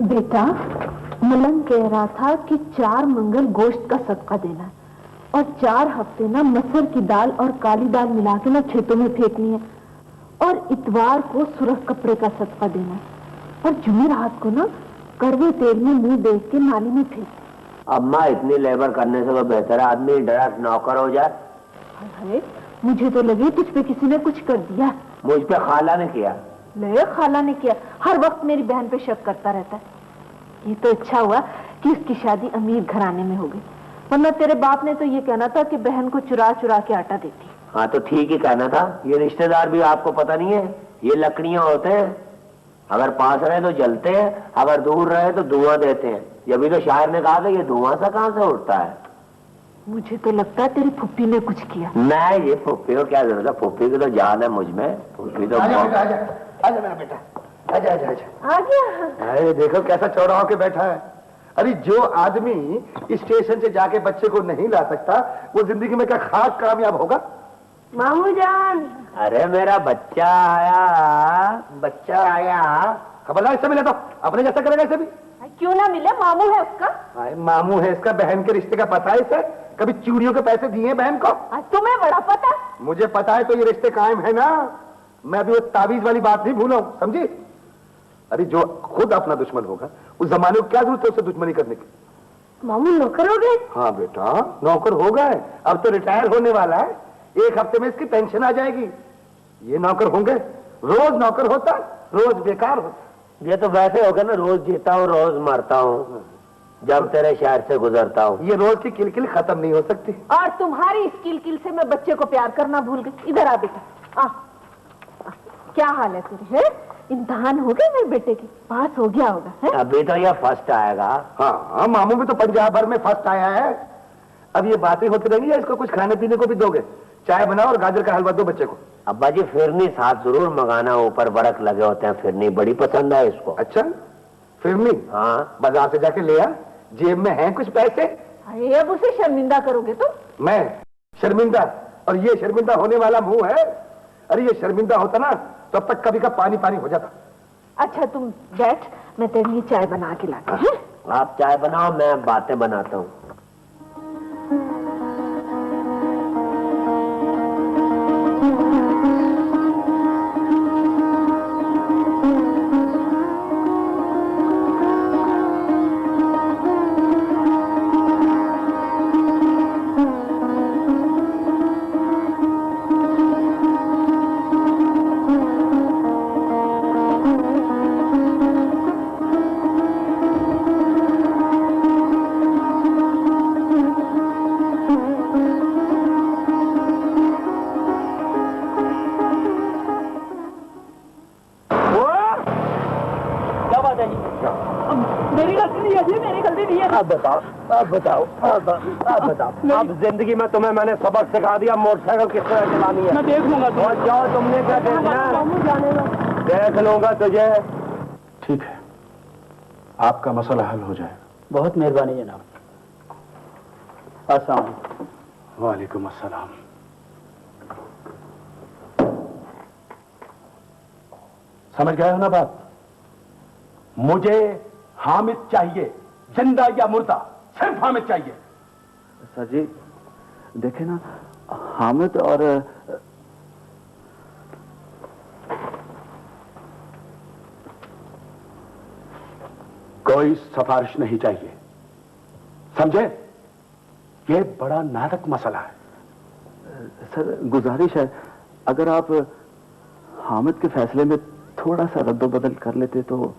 बेटा, मलंग कह रहा था कि 4 मंगल गोश्त का सदका देना और 4 हफ्ते ना मसूर की दाल और काली दाल मिला के ना खेतों में फेंकनी है और इतवार को सुरख कपड़े का सदका देना और जुमेरात को ना कड़वे तेल में मुंह देख के नाली में फेंक। अम्मा, इतनी लेबर करने से तो बेहतर है आदमी डायरेक्ट नौकर हो जाए। अरे मुझे तो लगे तुझ पे किसी ने कुछ कर दिया। मुझ पे खाला ने किया। ले, खाला ने किया? हर वक्त मेरी बहन पे शक करता रहता है। ये तो अच्छा हुआ कि उसकी शादी अमीर घराने में हो गई, वरना तेरे बाप ने तो ये कहना था कि बहन को चुरा चुरा के आटा देती। हाँ तो ठीक ही कहना था। ये रिश्तेदार भी आपको पता नहीं है, ये लकड़ियां होते हैं, अगर पास रहे तो जलते हैं, अगर दूर रहे तो धुआं देते हैं। ये भी तो शायर ने कहा था, ये धुआं सा कहां से उठता है। मुझे तो लगता है तेरी फुप्पी ने कुछ किया। नहीं, ये फुप्पी को क्या जरूरत है, फुप्पी की तो जान है मुझ में। फुप्पी तो आजा मेरा बेटा, आजा आजा आजा। आ गया। अरे देखो कैसा चौड़ा होके बैठा है। अरे जो आदमी स्टेशन से जाके बच्चे को नहीं ला सकता, वो जिंदगी में क्या खाक कामयाब होगा? मामू जान। अरे मेरा बच्चा आया, बच्चा आया। खबर इससे मिले तो अपने जैसा करेगा इसे भी। क्यों ना मिले, मामू है उसका। मामू है इसका, बहन के रिश्ते का पता है इसे? कभी चूड़ियों के पैसे दिए बहन को? तुम्हें बड़ा पता? मुझे पता है तो ये रिश्ते कायम है ना। मैं अभी वो ताबीज वाली बात नहीं भूला हूं, समझी? अरे जो खुद अपना दुश्मन होगा, उस जमाने को क्या जरूरत है उससे दुश्मनी करने की? मामू नौकर हो गए? हाँ बेटा, नौकर हो गए। अब तो रिटायर होने वाला है, 1 हफ्ते में इसकी पेंशन आ जाएगी। ये नौकर होंगे, रोज नौकर होता, रोज बेकार होता। ये तो वैसे हो गया ना, रोज जीता हूँ रोज मरता हूँ जब तेरे शहर से गुजरता हूँ। ये रोज की किलकिल खत्म नहीं हो सकती। और तुम्हारी इस किलकिल से मैं बच्चे को प्यार करना भूल गई। इधर आ बेटा, क्या हाल है तेरे? इम्तिहान हो गए मेरे बेटे की? पास हो गया होगा है? अभी तो यह फर्स्ट आएगा। हाँ, मामू भी तो पंजाब भर में फर्स्ट आया है। अब ये बातें होती रहेंगी या इसको कुछ खाने पीने को भी दोगे? चाय बनाओ और गाजर का हलवा दो बच्चे को। अब्बा जी फिरनी साथ जरूर मंगाना, ऊपर बड़क लगे होते हैं, फिरनी बड़ी पसंद है इसको। अच्छा, फिरनी? हाँ, बाजार से जाके ले आ, जेब में हैं कुछ पैसे। अरे अब उसे शर्मिंदा करोगे तुम? मैं शर्मिंदा? और ये शर्मिंदा होने वाला मुंह है? अरे ये शर्मिंदा होता ना तो अब तक कभी का पानी पानी हो जाता। अच्छा तुम बैठ, मैं तेरे लिए चाय बना के लाती हूँ। आप चाय बनाओ, मैं बातें बनाता हूँ। अब बताओ, अब जिंदगी में तुम्हें मैंने सबक सिखा दिया मोटरसाइकिल किस तरह चलानी है। मैं देख लूंगा। और जाओ, तुमने क्या देखना? देख लूंगा तुझे। ठीक है, आपका मसला हल हो जाए। बहुत मेहरबानी जनाब। अस्सलाम वालेकुम अस्सलाम। समझ गए हो ना बात? मुझे हामिद चाहिए, जिंदा या मुर्दा, सिर्फ हामिद चाहिए। सर जी देखे ना, हामिद और कोई सिफारिश नहीं चाहिए, समझे? ये बड़ा नाजुक मसला है। सर गुजारिश है, अगर आप हामिद के फैसले में थोड़ा सा रद्दोबदल कर लेते तो।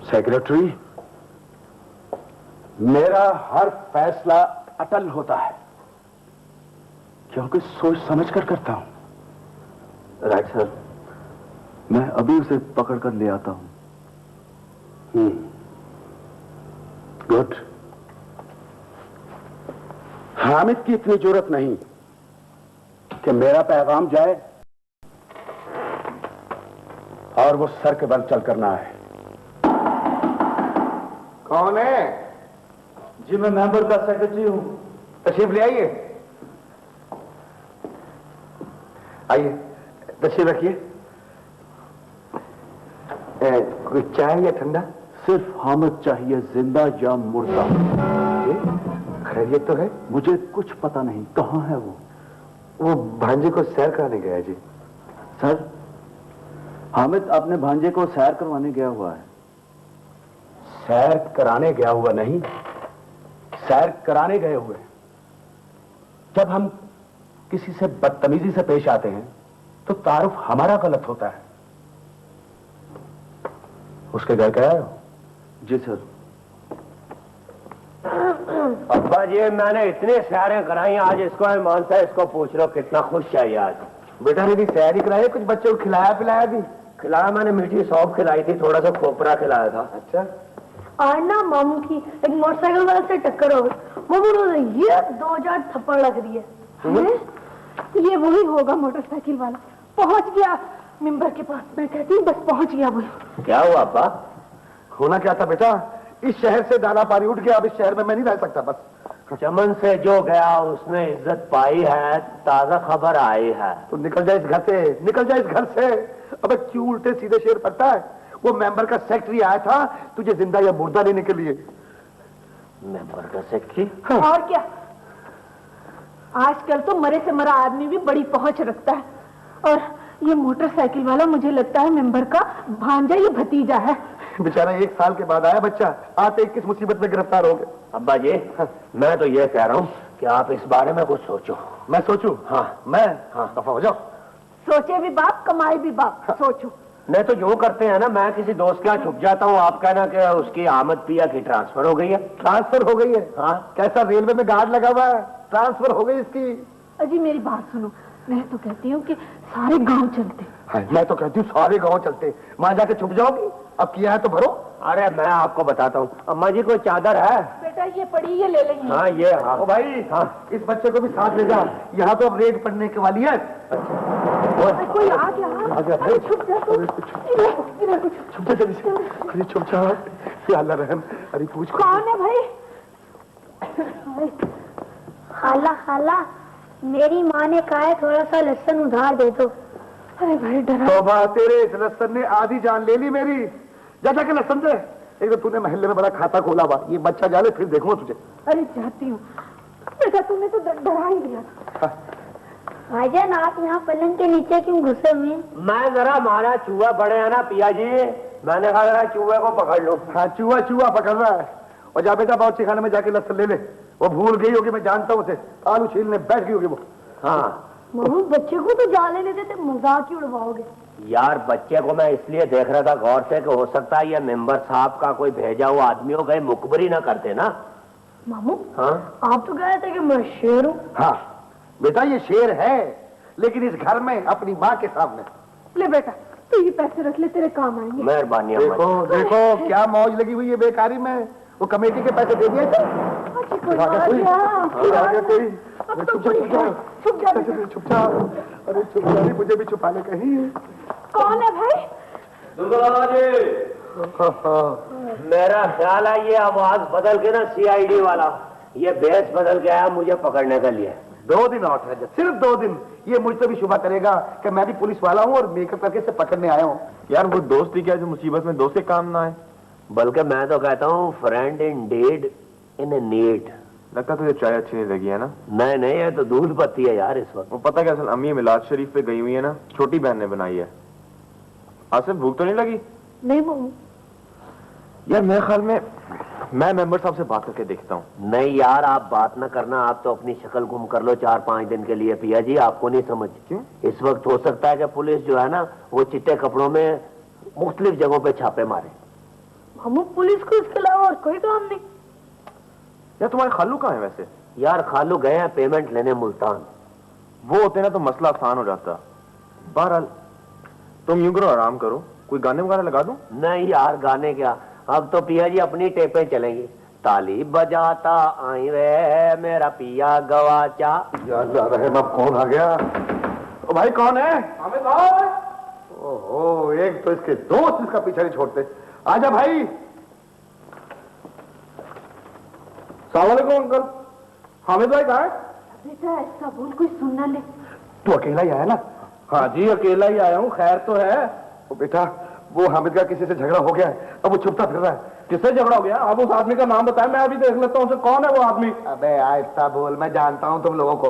सेक्रेटरी, मेरा हर फैसला अटल होता है क्योंकि सोच समझ कर करता हूं। राइट सर, मैं अभी उसे पकड़ कर ले आता हूं। गुड। हामिद की इतनी जरूरत नहीं कि मेरा पैगाम जाए और वो सर के बल चल करना है। कौन है? जी मैं मेंबर का सेक्रेटरी हूं। तशरीफ ले आइए। आइए तशरीफ रखिए। कोई चाय या ठंडा? सिर्फ हामिद चाहिए, जिंदा या मुर्दा। खैरियत तो है? मुझे कुछ पता नहीं, कहाँ है वो भांजे को सैर कराने गया जी। सर, हामिद अपने भांजे को सैर करवाने गया हुआ है। सैर कराने गया हुआ नहीं, सैर कराने गए हुए। जब हम किसी से बदतमीजी से पेश आते हैं तो तारुफ हमारा गलत होता है। उसके घर गए हो? जी सर। अब्बा जी मैंने इतनी सैरें कराई, आज इसको ईमान से इसको पूछ लो कितना खुश चाहिए आज। बेटा मेरी सैर ही कराई, कुछ बच्चों को खिलाया पिलाया भी? खिलाया मैंने, मीठी सौंफ खिलाई थी, थोड़ा सा खोपरा खिलाया था। अच्छा। और ना मामू की एक मोटरसाइकिल वाले से टक्कर हो गई। वो बोल रहे ये 2000 थप्पड़ लग रही है। ये वही होगा मोटरसाइकिल वाला। पहुंच गया मेंबर के पास। मैं कहती हूँ बस पहुंच गया वो। क्या हुआ अब्बा? होना क्या था बेटा, इस शहर से दाना पानी उठ गया। अब इस शहर में मैं नहीं रह सकता। बस चमन से जो गया उसने इज्जत पाई है, ताजा खबर आई है। तो निकल जाए इस घर से, निकल जाए इस घर से। अबे क्यों उल्टे सीधे शेर पड़ता है? वो मेंबर का सेक्रेटरी आया था तुझे जिंदा या मुर्दा लेने के लिए। मेंबर का सेक्रेटरी? और क्या, आजकल तो मरे से मरा आदमी भी बड़ी पहुंच रखता है। और ये मोटरसाइकिल वाला मुझे लगता है मेंबर का भांजा या भतीजा है। बेचारा 1 साल के बाद आया बच्चा, आते किस मुसीबत में गिरफ्तार हो गए। अब्बा जी मैं तो ये कह रहा हूँ कि आप इस बारे में कुछ सोचो। मैं सोचूं? हाँ। मैं? हाँ दफा हो जाओ। सोचे भी बाप, कमाए भी बाप। सोचो। नहीं तो जो करते हैं ना, मैं किसी दोस्त के यहाँ छुप जाता हूँ, आप कहना कि उसकी आमद पिया की ट्रांसफर हो गई है। ट्रांसफर हो गई है? हाँ। कैसा रेलवे में गार्ड लगा हुआ है, ट्रांसफर हो गई इसकी। अजी मेरी बात सुनो, मैं तो कहती हूँ कि सारे गांव चलते। मैं तो कहती हूँ सारे गांव चलते। वहां जाके छुप जाओगी? अब किया है तो भरो। अरे मैं आपको बताता हूँ, अम्मा जी कोई चादर है? बेटा ये पड़ी, ये ले लेंगे। हाँ ये। हाँ ओ भाई, हाँ इस बच्चे को भी साथ ले जा। यहाँ तो अब रेड पड़ने के वाली है। कोई आ गया। भाई छुप जा तू। छुप जा जल्दी से। अरे छुप जा, या अल्लाह रहम। अरे पूछ कौन है भाई? खाला खाला, मेरी माँ ने कहा है थोड़ा सा लहसुन उधार दे दो। अरे भाई डरा। तौबा, तेरे इस लहसन ने आधी जान ले ली मेरी। जा जाके लहसन दे। एक तो तूने महल्ले में बड़ा खाता खोला हुआ, ये बच्चा जाले फिर देखूंगा तुझे। अरे जाती हूँ बेटा, तूने तो डरा ही दिया। भाईजान आप यहाँ पलंग के नीचे क्यों घुसे हुए? मैं जरा हमारा चूहा बड़े है ना पिया जी, मैंने कहा जरा चूहे को पकड़ लो। हाँ चूहा चूहा पकड़ रहा है। और जा बेटा बावर्ची खाने में जाके लहसन ले ले। वो भूल गई होगी, मैं जानता हूँ उसे। आलू छीलने बैठ गई होगी वो। हाँ मामू बच्चे को तो जा लेने देते, मजाक ही उड़वाओगे। यार बच्चे को मैं इसलिए देख रहा था गौर से कि हो सकता है ये मेंबर साहब का कोई भेजा हुआ आदमी हो, गए मुखबरी ना करते ना। मामू हाँ आप तो कह थे कि मैं शेर हूँ। हाँ बेटा ये शेर है, लेकिन इस घर में अपनी माँ के सामने। ले बेटा तू ये पैसे रख ले, तेरे काम आएंगे। मेहरबानी। देखो देखो क्या मौज लगी हुई है बेकारी में। वो कमेटी के पैसे दे दिए थे। अब तो छुप जा बेटा। छुप जा। अरे छुप जा, मुझे भी छुपा ले कहीं। कौन है भाई? मेरा ख्याल है ये आवाज बदल के ना सीआईडी वाला ये बेस बदल के आया मुझे पकड़ने के लिए। 2 दिन और ठहर जा, सिर्फ 2 दिन। ये मुझसे भी शुभा करेगा कि मैं भी पुलिस वाला हूँ और मेकअप करके से पकड़ने आया हूँ। यार वो दोस्ती क्या जो मुसीबत में दोस्त के काम ना आए। बल्कि मैं तो कहता हूँ friend in deed in a need. लगता तुझे चाय अच्छी नहीं लगी है ना? नहीं नहीं ये तो दूध पत्ती है यार इस वक्त। वो पता क्या, असल अम्मी मिलाद शरीफ पे गई हुई है ना, छोटी बहन ने बनाई है। आसिफ भूख तो नहीं लगी? नहीं मामू। यार मेरे ख्याल में मैं मेंबर साहब से बात करके देखता हूँ। नहीं यार आप बात ना करना, आप तो अपनी शक्ल गुम कर लो 4-5 दिन के लिए पिया जी, आपको नहीं समझ। क्यों? इस वक्त हो सकता है कि पुलिस जो है ना वो चिट्टे कपड़ों में मुख्तलिफ जगहों पे छापे मारे। मामू पुलिस को इसके अलावा और कोई काम नहीं? यार तुम्हारे खालू कहाँ है वैसे? यार खालू गए हैं पेमेंट लेने मुल्तान। वो होते ना तो मसला आसान हो जाता। बहरहाल तुम यूं करो, आराम करो, कोई गाने वगैरह लगा दूं? नहीं यार गाने क्या, अब तो पिया जी अपनी टेपें चलेंगी। ताली बजाता आई वे मेरा पिया गवाचा। यार रहम, अब कौन आ गया? ओ भाई कौन है? हामिद भाई। ओहो, एक तो इसके दोस्त इसका पीछा नहीं छोड़ते। आजा भाई। सलाम वालेकुम अंकल। हामिद भाई कहाँ है? बेटा ऐसा बोल कोई सुन ना ले। तू अकेला ही आया ना? हाँ जी अकेला ही आया हूँ, खैर तो है। ओ बेटा, वो हामिद का किसी से झगड़ा हो गया है, अब वो छुपता फिर रहा है। किससे झगड़ा हो गया? आप उस आदमी का नाम बताएं, मैं अभी देख लेता हूँ कौन है वो आदमी। अबे आहिस्ता बोल, मैं जानता हूँ तुम लोगों को।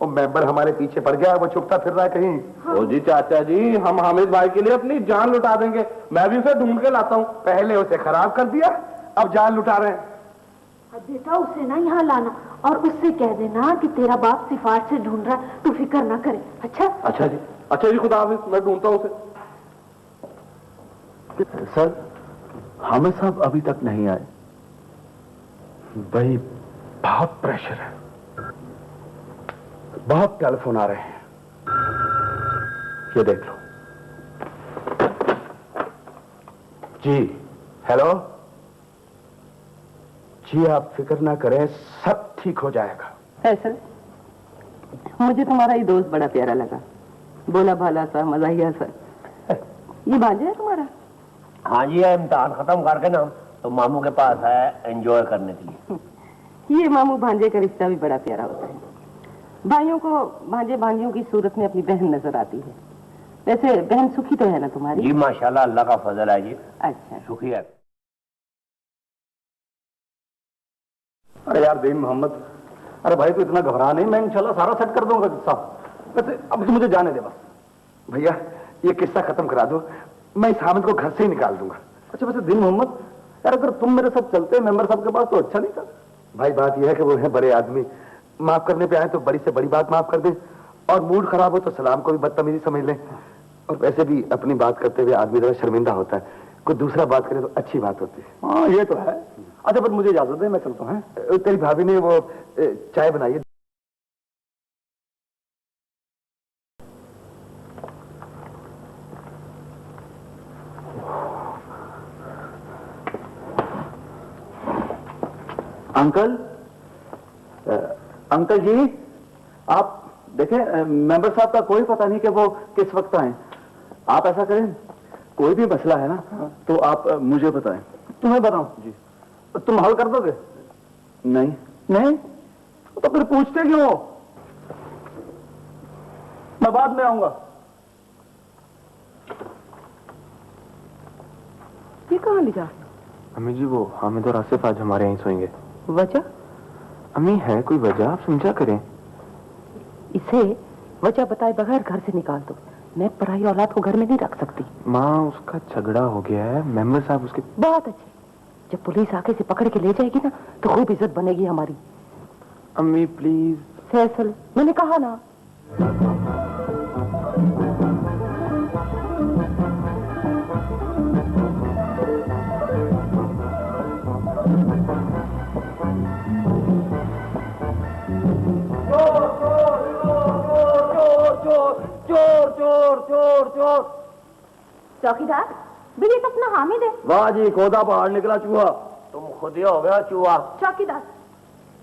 वो मेंबर हमारे पीछे पड़ गया, वो छुपता फिर रहा है कहीं। हाँ। ओ जी चाचा जी, हम हामिद भाई के लिए अपनी जान लुटा देंगे। मैं भी उसे ढूंढ के लाता हूँ। पहले उसे खराब कर दिया, अब जान लुटा रहे हैं। अब बेटा उसे ना यहाँ लाना और उससे कह देना कि तेरा बाप सिफारिश से ढूंढ रहा है, तू फिक्र ना करे। अच्छा अच्छा जी खुदा हाफिज, मैं ढूंढता हूँ उसे। सर, हामिद साहब अभी तक नहीं आए। भाई बहुत प्रेशर है, बहुत टेलीफोन आ रहे हैं। ये देख लो जी। हेलो जी, आप फिक्र ना करें, सब ठीक हो जाएगा। फैसल, मुझे तुम्हारा ये दोस्त बड़ा प्यारा लगा, बोला भाला सा, मजाहिया सा। ये भांजा है तुम्हारा? हाँ जी, इम्तिहान खत्म करके ना तो मामू के पास है एंजॉय करने के लिए। ये मामू भांजे का रिश्ता भी बड़ा प्यारा होता है। भाइयों को भांजे भांजियों की सूरत में अपनी बहन नजर आती है। वैसे बहन सुखी तो है ना तुम्हारी? जी माशाल्लाह, अल्लाह का फजल है जी। अच्छा, सुखी है। अरे यार दीन मोहम्मद, अरे भाई तू इतना घबरा नहीं, मैं इंशाल्लाह सारा सेट कर दूंगा किस्सा। वैसे अब तो मुझे जाने दे बस। भैया ये किस्सा खत्म करा दो, मैं इस हामिद को घर से ही निकाल दूंगा। अच्छा वैसे दीन मोहम्मद, यार अगर तुम मेरे साथ चलते मेंबर साहब के पास तो अच्छा नहीं था। भाई बात यह है कि वो है बड़े आदमी, माफ करने पे आए तो बड़ी से बड़ी बात माफ कर दे, और मूड खराब हो तो सलाम को भी बदतमीजी समझ लें। और वैसे भी अपनी बात करते हुए आदमी जरा शर्मिंदा होता है, कोई दूसरा बात करे तो अच्छी बात होती है। हाँ ये तो है। अच्छा पर मुझे इजाजत दे, मैं चलता हूँ। तेरी भाभी ने वो चाय बनाई है। अंकल, अंकल जी, आप देखें मेंबर साहब का कोई पता नहीं कि वो किस वक्त आए। आप ऐसा करें, कोई भी मसला है ना तो आप मुझे बताएं। तुम्हें बताऊं? जी। तुम हल कर दोगे? नहीं। नहीं तो फिर पूछते क्यों हो? मैं बाद में आऊंगा। ये कहाँ ले जा? अम्मी जी, वो हामिद और आसिफ आज हमारे यहीं सोएंगे। वजह? अम्मी है कोई वजह, आप समझा करें। इसे वजह बताए बगैर घर से निकाल दो। मैं पराई औलाद को घर में नहीं रख सकती। माँ, उसका झगड़ा हो गया है, मेंबर साहब उसके। बहुत अच्छे, जब पुलिस आके से पकड़ के ले जाएगी ना तो खूब इज्जत बनेगी हमारी। अम्मी प्लीज। फैसल, मैंने कहा ना। चौकीदार, बीवी तो अपना हामिद है। वाह जी, कोदा पहाड़ निकला चूहा। तुम खुद ही हो गया चूहा। चौकीदार,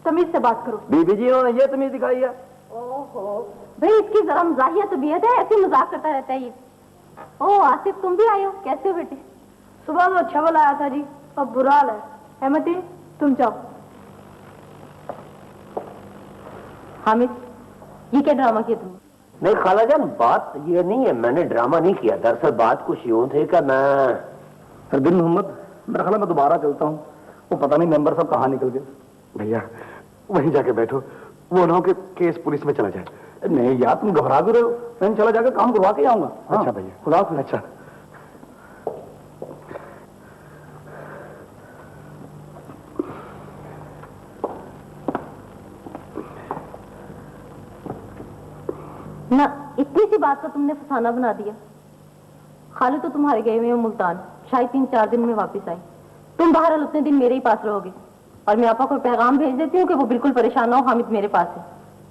तमीज से बात करो। बीबी जी इन्होंने ये तमीज दिखाई है। ओहो भाई, इसकी जरा मजाहिया तबीयत है, ऐसे मजाक करता रहता है ये। ओ आसिफ, तुम भी आए हो, कैसे हो बेटे? सुबह तो अच्छा वाला आया था जी, अब बुरा हाल है। अहमदी तुम जाओ। हामिद, ये क्या ड्रामा किया तुमने? नहीं खालाजान, बात ये नहीं है, मैंने ड्रामा नहीं किया। दरअसल बात कुछ यूं थी कि मैं दिन मोहम्मद, मेरा ख्याल मैं दोबारा चलता हूँ। वो पता नहीं मेंबर साहब कहाँ निकल गए। भैया वहीं जाके बैठो, वो ना हो कि केस पुलिस में चला जाए। नहीं यार, तुम घबरा भी रहे हो, मैं चला जाकर काम करवा के आऊंगा। अच्छा भैया, खुदा हाफिज़। अच्छा ना, इतनी सी बात का तुमने फसाना बना दिया। खाली तो तुम्हारे गए हुए हैं मुल्तान, शायद 3-4 दिन में वापस आई। तुम बहरहाल उतने दिन मेरे ही पास रहोगे, और मैं आपा को पैगाम भेज देती हूँ कि वो बिल्कुल परेशान ना हो, हामिद मेरे पास है।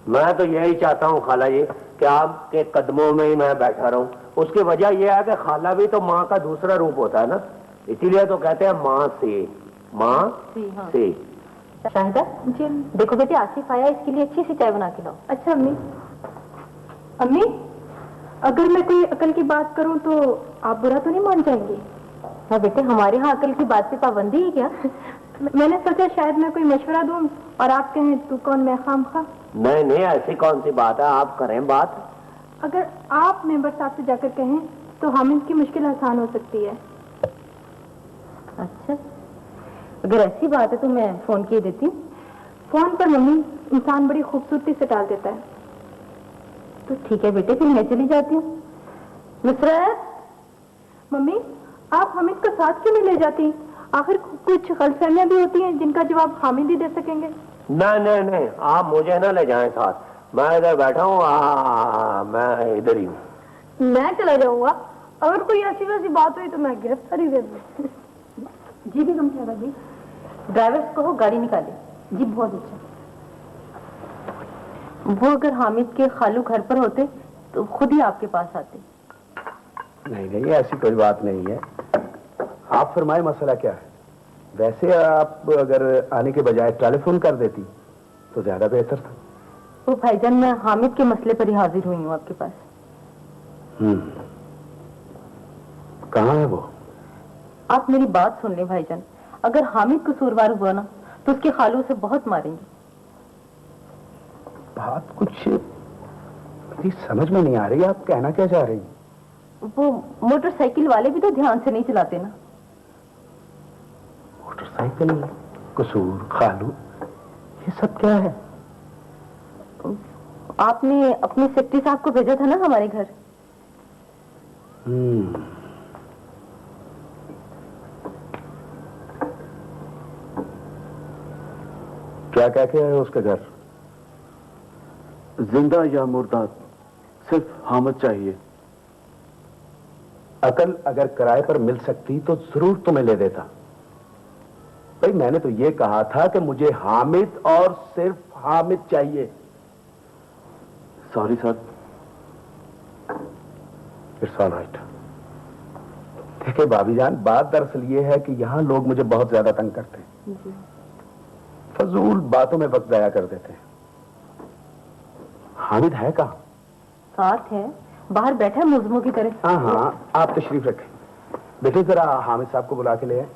मैं तो यही चाहता हूँ खाला जी कि आपके कदमों में ही मैं बैठा रहूं। उसकी वजह यह है कि खाला भी तो माँ का दूसरा रूप होता है ना, इसीलिए तो कहते हैं माँ से। माँ हाँ। से। शाहिदा जी, देखो बेटे आसिफ आया, इसके लिए अच्छी सी चाय बना के लाओ। अच्छा अम्मी। अम्मी, अगर मैं कोई अकल की बात करूं तो आप बुरा तो नहीं मान जाएंगी? हाँ बेटे, हमारे यहाँ अकल की बात पे पाबंदी है क्या? मैंने सोचा शायद मैं कोई मशवरा दूं और आप कहें तू कौन मैं खामखा। नहीं नहीं, ऐसी कौन सी बात है, आप करें बात। अगर आप मेंबर साहब से जाकर कहें तो हामिद की मुश्किल आसान हो सकती है। अच्छा, अगर ऐसी बात है तो मैं फोन किए देती हूँ। फोन पर मम्मी इंसान बड़ी खूबसूरती से टाल देता है। तो ठीक है बेटे, फिर मैं चली जाती हूँ। नुसरत, मम्मी आप हामिद को साथ क्यों नहीं ले जाती? आखिर कुछ गलतफहमियां भी होती हैं जिनका जवाब हामिद ही दे सकेंगे। नहीं नहीं नहीं, आप मुझे ना ले जाएं साथ, मैं इधर बैठा हूँ, मैं इधर ही हूँ। मैं चला जाऊंगा, अगर कोई ऐसी वैसी बात हुई तो मैं गिरफ्तारी दे दूँ। जी भी कम क्या जी, ड्राइवर को गाड़ी निकाले। जी बहुत अच्छा। वो अगर हामिद के खालू घर पर होते तो खुद ही आपके पास आते। नहीं नहीं, ऐसी कोई बात नहीं है। आप फरमाए मसला क्या है? वैसे आप अगर आने के बजाय टेलीफोन कर देती तो ज्यादा बेहतर था। वो भाईजान, मैं हामिद के मसले पर ही हाजिर हुई हूँ आपके पास। कहाँ है वो? आप मेरी बात सुन ले भाईजान, अगर हामिद कसूरवार हुआ ना तो उसके खालू से बहुत मारेंगे। बात कुछ मेरी समझ में नहीं आ रही, आप कहना क्या चाह रही? वो मोटरसाइकिल वाले भी तो ध्यान से नहीं चलाते ना। मोटरसाइकिल, कसूर, खालू, ये सब क्या है? आपने अपने सेक्रेटरी साहब को भेजा था ना हमारे घर। क्या कह के आए उसके घर? जिंदा या मुर्दा, सिर्फ हामिद चाहिए। अकल अगर किराए पर मिल सकती तो जरूर तुम्हें ले देता। भाई मैंने तो ये कहा था कि मुझे हामिद और सिर्फ हामिद चाहिए। Sorry sir. It's all right. देखिए भाभी जान, बात दरअसल ये है कि यहाँ लोग मुझे बहुत ज्यादा तंग करते हैं, फजूल बातों में वक्त जाया कर देते हैं। हामिद है कहाँ? साथ है, बाहर बैठा है मुजमों की तरह। हाँ हाँ, आप तशरीफ रखें। बेटे जरा हामिद साहब को बुला के ले आए।